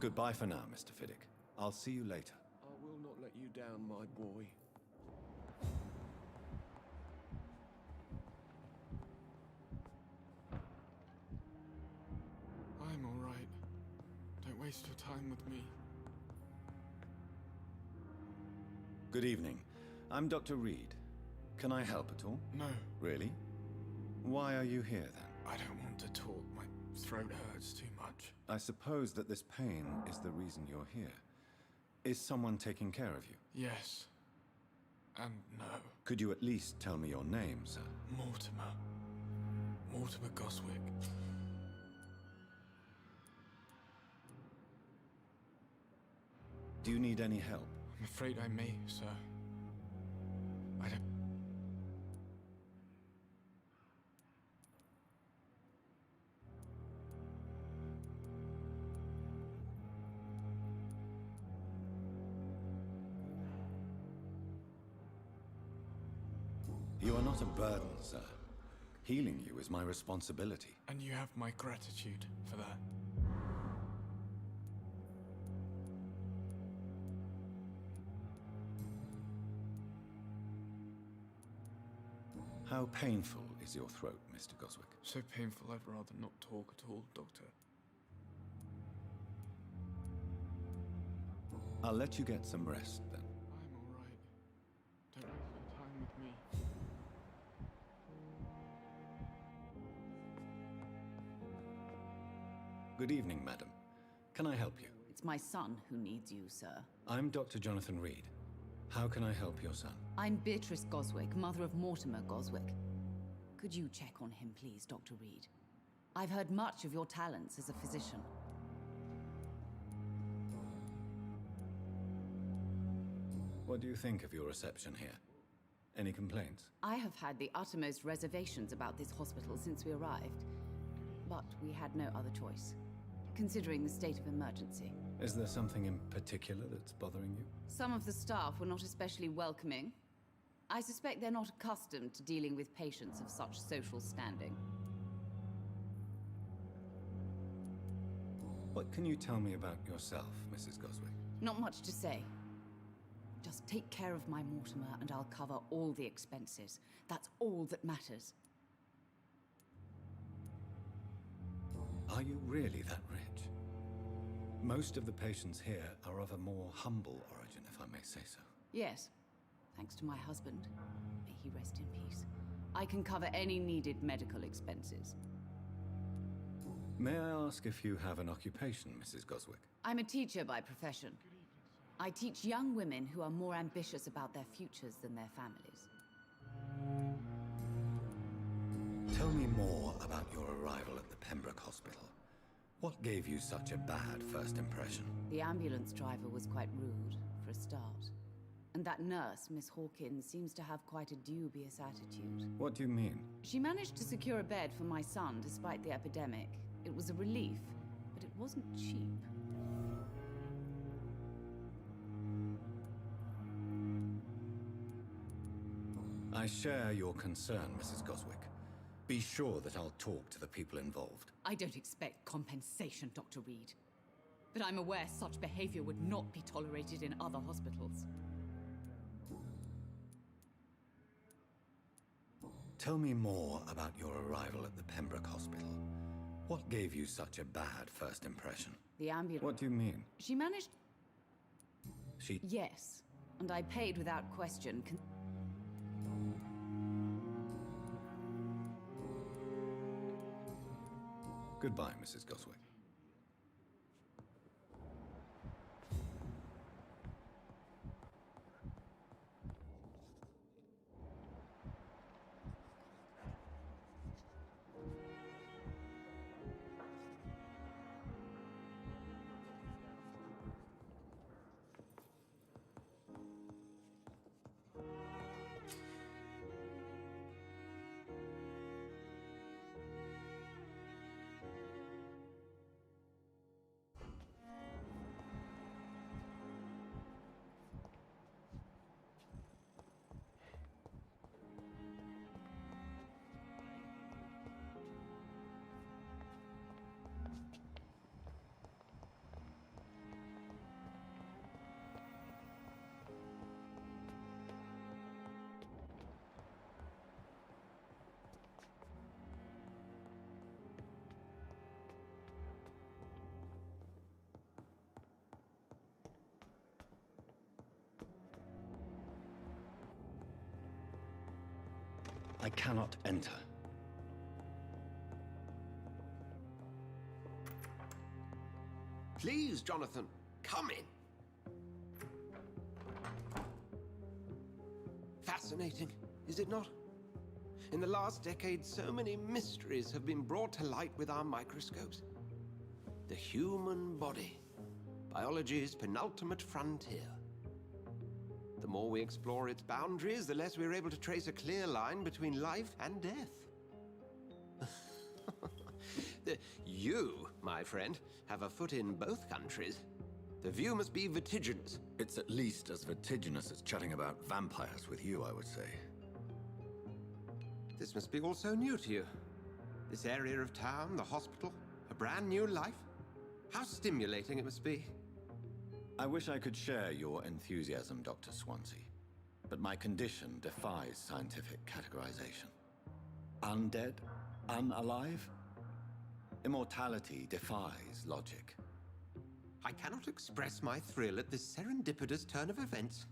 Speaker 1: Goodbye for now, Mr. Fiddick. I'll see you later.
Speaker 9: I will not let you down, my boy.
Speaker 10: I'm all right. Don't waste your time with me.
Speaker 6: Good evening. I'm Dr. Reed. Can I help at all?
Speaker 10: No,
Speaker 6: Really? Why are you here then?
Speaker 10: I don't want to talk. My throat hurts too much.
Speaker 6: I suppose that this pain is the reason you're here. Is someone taking care of you?
Speaker 10: Yes. And no.
Speaker 6: Could you at least tell me your name, sir?
Speaker 10: Mortimer. Mortimer Goswick.
Speaker 6: Do you need any help?
Speaker 10: I'm afraid I may, sir. I don't...
Speaker 6: You are not a burden, sir. Healing you is my responsibility.
Speaker 10: And you have my gratitude for that.
Speaker 6: How painful is your throat, Mr. Goswick?
Speaker 10: So painful I'd rather not talk at all, Doctor.
Speaker 6: I'll let you get some rest, then.
Speaker 10: I'm alright. Don't waste your time with me.
Speaker 6: Good evening, madam. Can I help you?
Speaker 11: It's my son who needs you, sir.
Speaker 6: I'm Dr. Jonathan Reed. How can I help your son?
Speaker 11: I'm Beatrice Goswick, mother of Mortimer Goswick. Could you check on him, please, Dr. Reed? I've heard much of your talents as a physician.
Speaker 6: What do you think of your reception here? Any complaints?
Speaker 11: I have had the uttermost reservations about this hospital since we arrived. But we had no other choice, considering the state of emergency.
Speaker 6: Is there something in particular that's bothering you?
Speaker 11: Some of the staff were not especially welcoming. I suspect they're not accustomed to dealing with patients of such social standing.
Speaker 6: What can you tell me about yourself, Mrs. Goswick?
Speaker 11: Not much to say. Just take care of my Mortimer and I'll cover all the expenses. That's all that matters.
Speaker 6: Are you really that rich? Most of the patients here are of a more humble origin, if I may say so.
Speaker 11: Yes, thanks to my husband. May he rest in peace. I can cover any needed medical expenses.
Speaker 6: May I ask if you have an occupation, Mrs. Goswick?
Speaker 11: I'm a teacher by profession. I teach young women who are more ambitious about their futures than their families.
Speaker 6: Tell me more about your arrival at the Pembroke Hospital. What gave you such a bad first impression?
Speaker 11: The ambulance driver was quite rude, for a start. And that nurse, Miss Hawkins, seems to have quite a dubious attitude.
Speaker 6: What do you mean?
Speaker 11: She managed to secure a bed for my son despite the epidemic. It was a relief, but it wasn't cheap.
Speaker 6: I share your concern, Mrs. Goswick. Be sure that I'll talk to the people involved.
Speaker 11: I don't expect compensation, Dr. Reed. But I'm aware such behavior would not be tolerated in other hospitals.
Speaker 6: Tell me more about your arrival at the Pembroke Hospital. What gave you such a bad first impression?
Speaker 11: The ambulance...
Speaker 6: What do you mean?
Speaker 11: She managed...
Speaker 6: She...
Speaker 11: Yes. And I paid without question.
Speaker 6: Goodbye, Mrs. Goswick.
Speaker 1: I cannot enter.
Speaker 9: Please, Jonathan, come in. Fascinating, is it not? In the last decade, so many mysteries have been brought to light with our microscopes. The human body, biology's penultimate frontier. The more we explore its boundaries, the less we're able to trace a clear line between life and death. You, my friend, have a foot in both countries. The view must be vertiginous.
Speaker 1: It's at least as vertiginous as chatting about vampires with you, I would say.
Speaker 9: This must be all so new to you. This area of town, the hospital, a brand new life. How stimulating it must be.
Speaker 1: I wish I could share your enthusiasm, Dr. Swansea, but my condition defies scientific categorization. Undead? Unalive? Immortality defies logic.
Speaker 9: I cannot express my thrill at this serendipitous turn of events.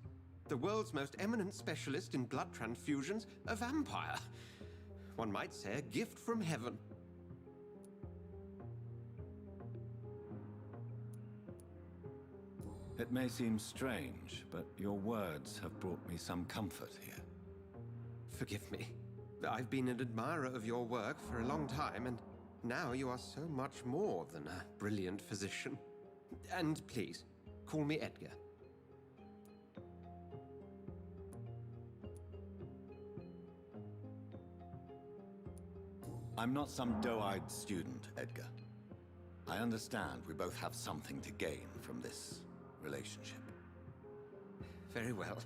Speaker 9: The world's most eminent specialist in blood transfusions, a vampire. One might say a gift from heaven.
Speaker 1: It may seem strange, but your words have brought me some comfort here.
Speaker 9: Forgive me. I've been an admirer of your work for a long time, and now you are so much more than a brilliant physician. And please, call me Edgar.
Speaker 1: I'm not some doe-eyed student, Edgar. I understand we both have something to gain from this relationship.
Speaker 9: Very well.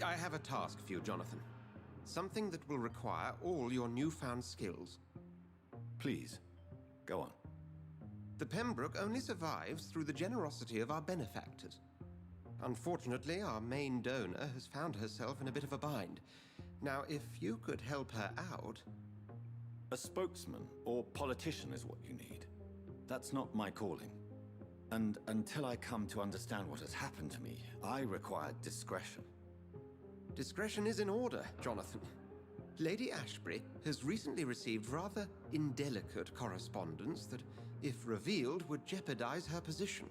Speaker 9: I have a task for you, Jonathan. Something that will require all your newfound skills.
Speaker 1: Please, go on.
Speaker 9: The Pembroke only survives through the generosity of our benefactors. Unfortunately, our main donor has found herself in a bit of a bind. Now, if you could help her out...
Speaker 1: A spokesman or politician is what you need. That's not my calling. And until I come to understand what has happened to me, I require discretion.
Speaker 9: Discretion is in order, Jonathan. Lady Ashbury has recently received rather indelicate correspondence that, if revealed, would jeopardize her position.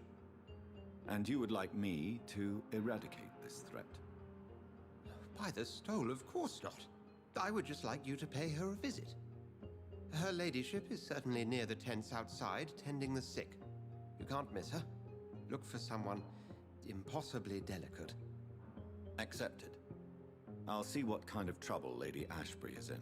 Speaker 1: And you would like me to eradicate this threat?
Speaker 9: By the stole, of course not. I would just like you to pay her a visit. Her ladyship is certainly near the tents outside, tending the sick. You can't miss her. Look for someone impossibly delicate.
Speaker 1: Accepted. I'll see what kind of trouble Lady Ashbury is in.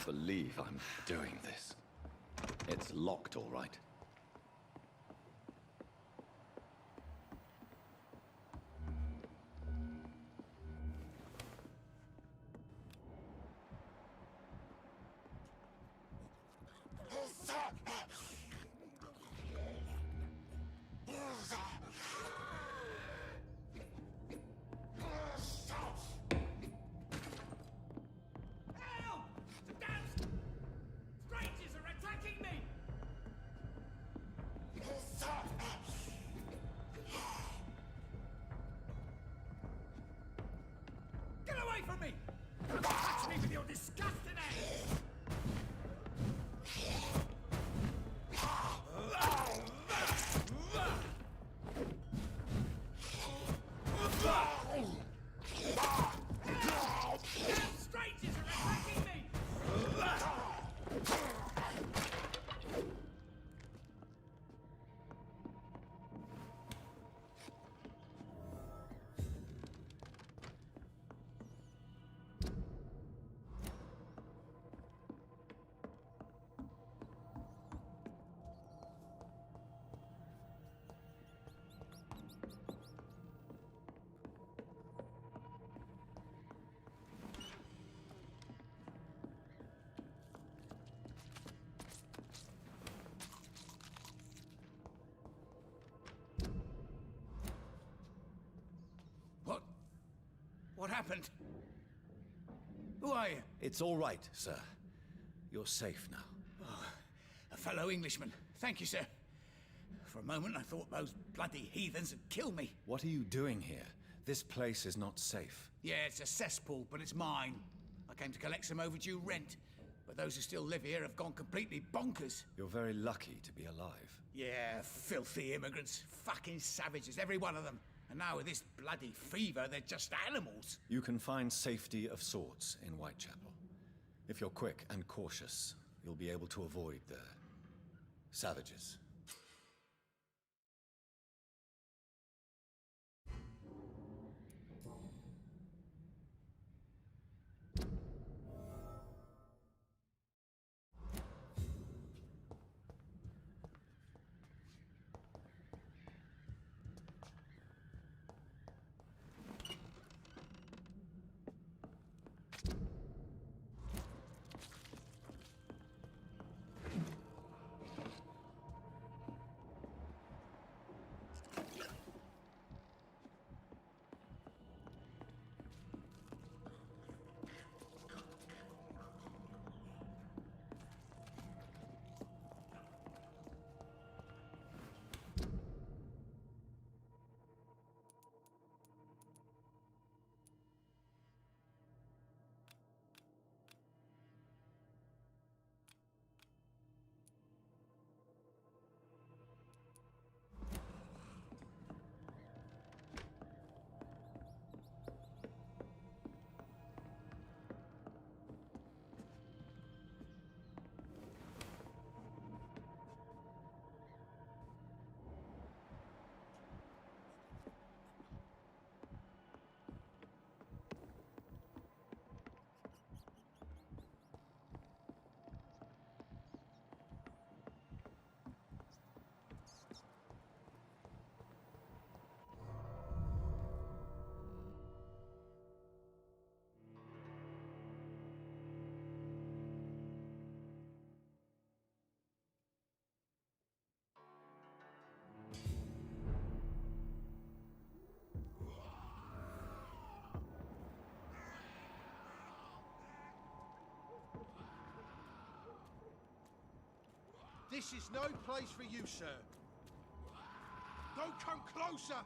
Speaker 1: believe I'm doing this. It's locked, all right.
Speaker 12: What happened? Who are you?
Speaker 6: It's all right, sir. You're safe now.
Speaker 12: Oh, a fellow Englishman. Thank you, sir. For a moment, I thought those bloody heathens had killed me.
Speaker 6: What are you doing here? This place is not safe.
Speaker 12: Yeah, it's a cesspool, but it's mine. I came to collect some overdue rent, but those who still live here have gone completely bonkers.
Speaker 6: You're very lucky to be alive.
Speaker 12: Yeah, filthy immigrants. Fucking savages, every one of them. And now with this bloody fever, they're just animals.
Speaker 6: You can find safety of sorts in Whitechapel. If you're quick and cautious, you'll be able to avoid the savages.
Speaker 13: This is no place for you, sir. Don't come closer!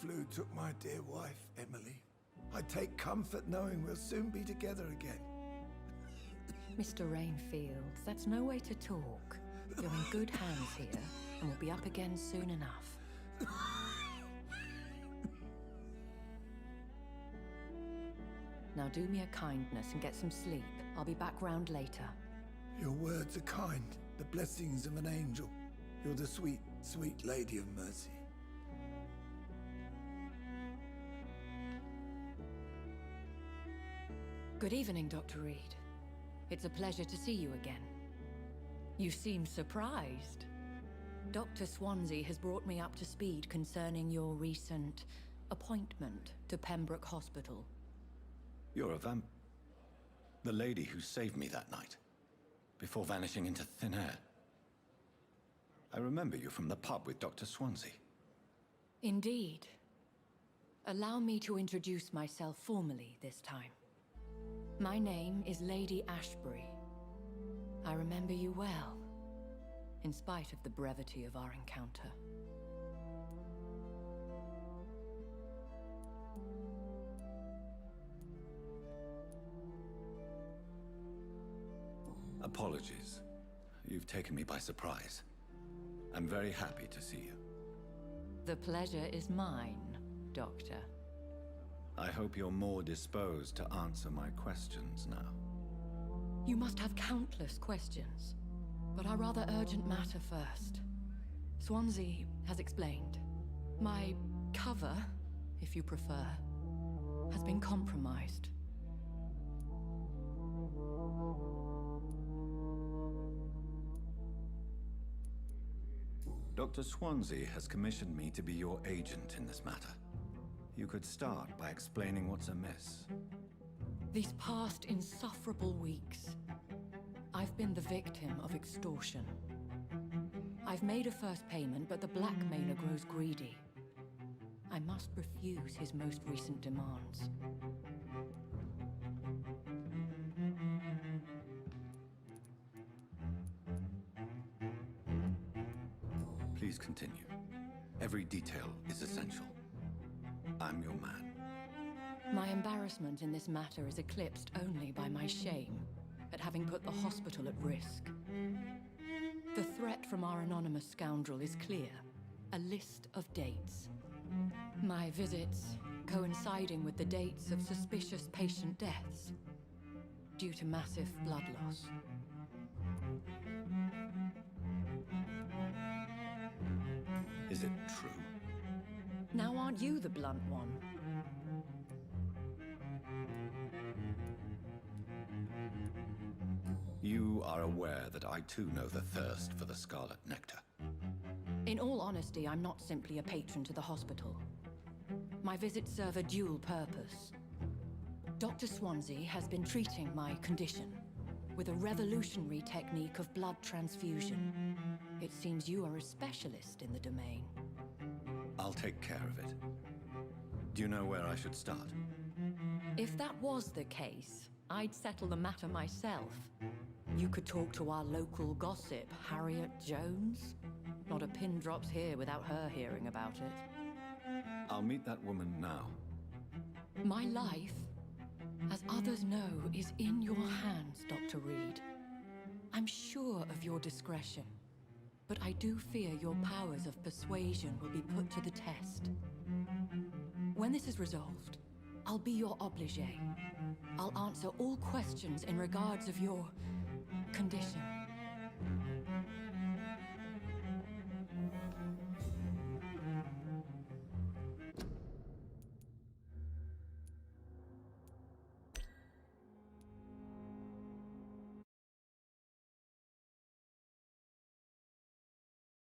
Speaker 14: flu took my dear wife, Emily. I take comfort knowing we'll soon be together again.
Speaker 15: Mr. Rainfield, that's no way to talk. You're in good hands here, and we'll be up again soon enough. Now do me a kindness and get some sleep. I'll be back round later.
Speaker 14: Your words are kind, the blessings of an angel. You're the sweet, sweet Lady of Mercy.
Speaker 15: Good evening, Dr. Reed. It's a pleasure to see you again. You seem surprised. Dr. Swansea has brought me up to speed concerning your recent appointment to Pembroke Hospital.
Speaker 1: You're a the lady who saved me that night, before vanishing into thin air. I remember you from the pub with Dr. Swansea.
Speaker 15: Indeed. Allow me to introduce myself formally this time. My name is Lady Ashbury. I remember you well, in spite of the brevity of our encounter.
Speaker 1: Apologies. You've taken me by surprise. I'm very happy to see you.
Speaker 15: The pleasure is mine, Doctor.
Speaker 1: I hope you're more disposed to answer my questions now.
Speaker 15: You must have countless questions, but our rather urgent matter first. Swansea has explained. My cover, if you prefer, has been compromised.
Speaker 1: Dr. Swansea has commissioned me to be your agent in this matter. You could start by explaining what's amiss.
Speaker 15: These past insufferable weeks, I've been the victim of extortion. I've made a first payment, but the blackmailer grows greedy. I must refuse his most recent demands.
Speaker 1: Please continue. Every detail is essential. I'm your man.
Speaker 15: My embarrassment in this matter is eclipsed only by my shame at having put the hospital at risk. The threat from our anonymous scoundrel is clear. A list of dates. My visits coinciding with the dates of suspicious patient deaths due to massive blood loss.
Speaker 1: Is it true?
Speaker 15: Now aren't you the blunt one?
Speaker 1: You are aware that I too know the thirst for the Scarlet Nectar.
Speaker 15: In all honesty, I'm not simply a patron to the hospital. My visits serve a dual purpose. Dr. Swansea has been treating my condition with a revolutionary technique of blood transfusion. It seems you are a specialist in the domain.
Speaker 1: I'll take care of it. Do you know where I should start?
Speaker 15: If that was the case, I'd settle the matter myself. You could talk to our local gossip, Harriet Jones. Not a pin drops here without her hearing about it.
Speaker 1: I'll meet that woman now.
Speaker 15: My life, as others know, is in your hands, Dr. Reed. I'm sure of your discretion, but I do fear your powers of persuasion will be put to the test. When this is resolved, I'll be your obligé. I'll answer all questions in regards of your condition.